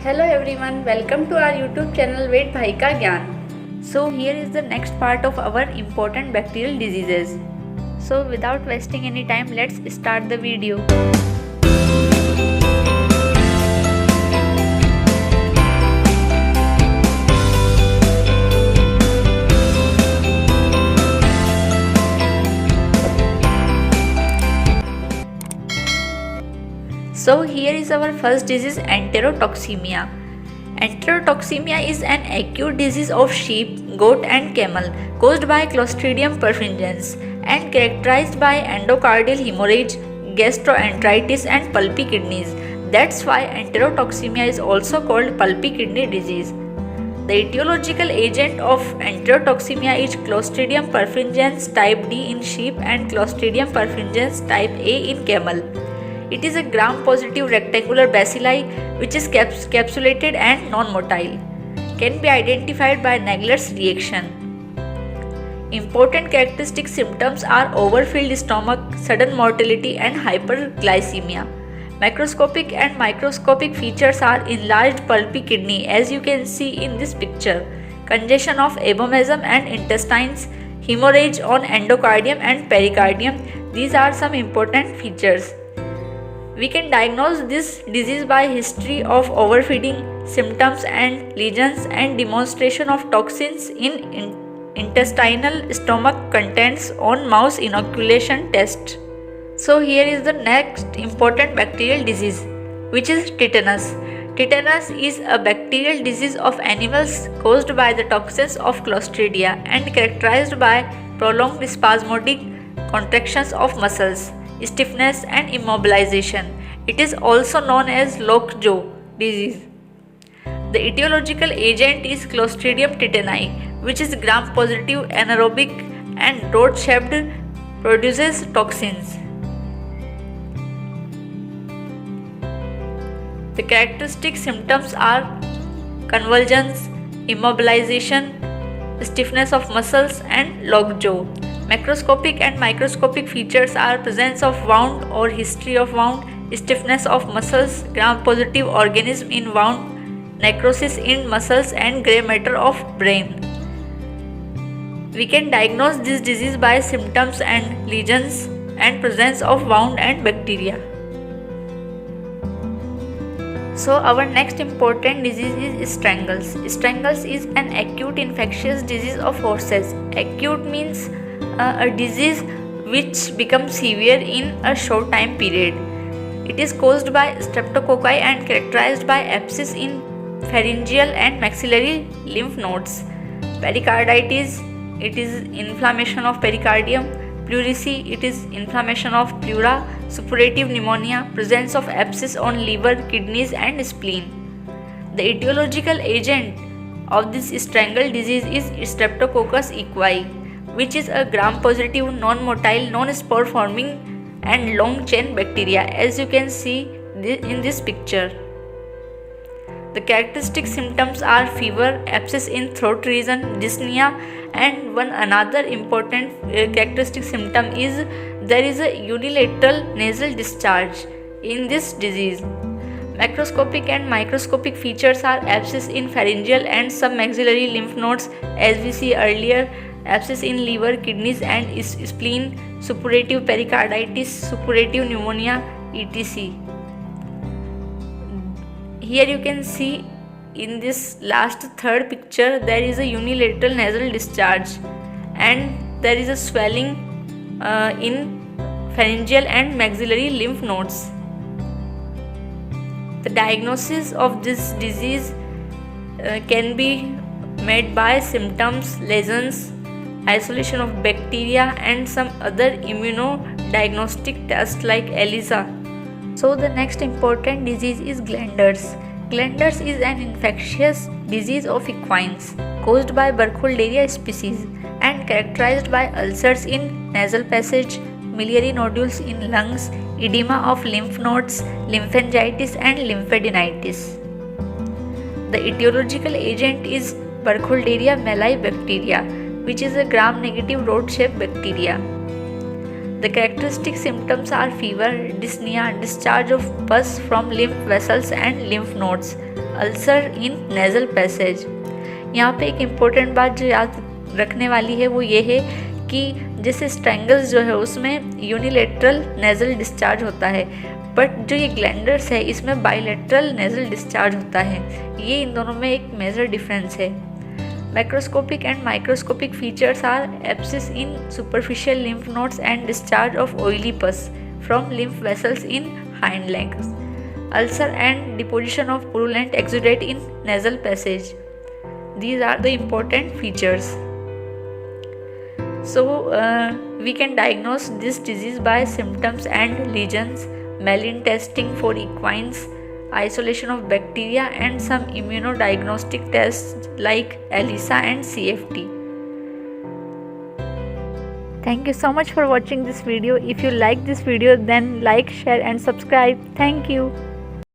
Hello everyone, welcome to our YouTube channel Ved Bhai Ka Gyan. So here is the next part of our important bacterial diseases. So without wasting any time, let's start the video. So here is our first disease, enterotoxemia. Enterotoxemia is an acute disease of sheep, goat and camel caused by Clostridium perfringens and characterized by endocardial hemorrhage, gastroenteritis and pulpy kidneys. That's why enterotoxemia is also called pulpy kidney disease. The etiological agent of enterotoxemia is Clostridium perfringens type D in sheep and Clostridium perfringens type A in camel. It is a gram-positive rectangular bacilli which is capsulated and non-motile. Can be identified by Naegler's reaction. Important characteristic symptoms are overfilled stomach, sudden mortality and hyperglycemia. Macroscopic and microscopic features are enlarged pulpy kidney as you can see in this picture, congestion of abomasum and intestines, hemorrhage on endocardium and pericardium. These are some important features. We can diagnose this disease by history of overfeeding, symptoms and lesions and demonstration of toxins in intestinal stomach contents on mouse inoculation test. So here is the next important bacterial disease, which is tetanus. Tetanus is a bacterial disease of animals caused by the toxins of Clostridia and characterized by prolonged spasmodic contractions of muscles, stiffness and immobilization. It is also known as lockjaw disease. The etiological agent is Clostridium tetani, which is gram-positive, anaerobic and rod-shaped, produces toxins. The characteristic symptoms are convulsions, immobilization, stiffness of muscles and lockjaw. Macroscopic and microscopic features are presence of wound or history of wound, stiffness of muscles, gram-positive organism in wound, necrosis in muscles and grey matter of brain. We can diagnose this disease by symptoms and lesions and presence of wound and bacteria. So our next important disease is strangles. Strangles is an acute infectious disease of horses. Acute means a disease which becomes severe in a short time period. It is caused by streptococci and characterized by abscess in pharyngeal and maxillary lymph nodes. Pericarditis, it is inflammation of pericardium. Pleurisy, it is inflammation of pleura. Suppurative pneumonia, presence of abscess on liver, kidneys and spleen. The etiological agent of this strangle disease is Streptococcus equi, which is a gram-positive, non-motile, non-spore forming and long-chain bacteria as you can see in this picture. The characteristic symptoms are fever, abscess in throat region, dyspnea and one another important characteristic symptom is there is a unilateral nasal discharge in this disease. Macroscopic and microscopic features are abscess in pharyngeal and submaxillary lymph nodes as we see earlier, abscess in liver, kidneys and spleen, suppurative pericarditis, suppurative pneumonia, etc. Here you can see in this last third picture there is a unilateral nasal discharge and there is a swelling in pharyngeal and maxillary lymph nodes. The diagnosis of this disease can be made by symptoms, lesions, isolation of bacteria and some other immunodiagnostic tests like ELISA. So the next important disease is glanders. Glanders is an infectious disease of equines caused by Burkholderia species and characterized by ulcers in nasal passage, miliary nodules in lungs, edema of lymph nodes, lymphangitis and lymphadenitis. The etiological agent is Burkholderia malai bacteria, which is a gram-negative rod-shaped bacteria. The characteristic symptoms are fever, dyspnea, discharge of pus from lymph vessels and lymph nodes, ulcer in nasal passage. यहाँ पे एक important बात जो याद रखने वाली है वो ये है कि जैसे स्ट्रेंगल्स जो है उसमें यूनिलेटरल नेज़ल डिस्चार्ज होता है, बट जो ये ग्लैंडर्स है इसमें बाइलेटरल नेज़ल डिस्चार्ज होता है। ये इन दोनों में एक मेजर डिफरेंस है। Macroscopic and microscopic features are abscess in superficial lymph nodes and discharge of oily pus from lymph vessels in hind legs. Ulcer and deposition of purulent exudate in nasal passage. These are the important features. So, we can diagnose this disease by symptoms and lesions, Mellin testing for equines, isolation of bacteria, and some immunodiagnostic tests like ELISA and CFT. Thank you so much for watching this video. If you like this video, then like, share and subscribe. Thank you.